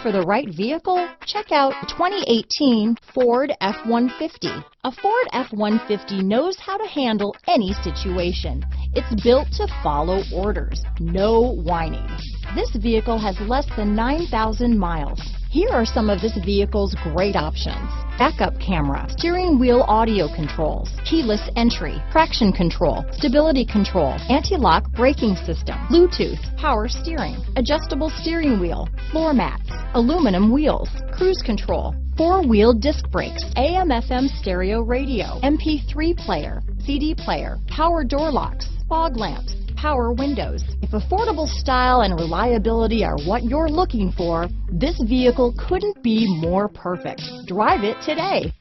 for the right vehicle? Check out 2018 Ford F-150. A Ford F-150 knows how to handle any situation. It's built to follow orders, no whining. This vehicle has less than 9,000 miles. Here are some of this vehicle's great options: backup camera, steering wheel audio controls, keyless entry, traction control, stability control, anti-lock braking system, Bluetooth, power steering, adjustable steering wheel, floor mats, aluminum wheels, cruise control, four-wheel disc brakes, AM/FM stereo radio, MP3 player, CD player, power door locks, fog lamps, power windows. If affordable style and reliability are what you're looking for, this vehicle couldn't be more perfect. Drive it today.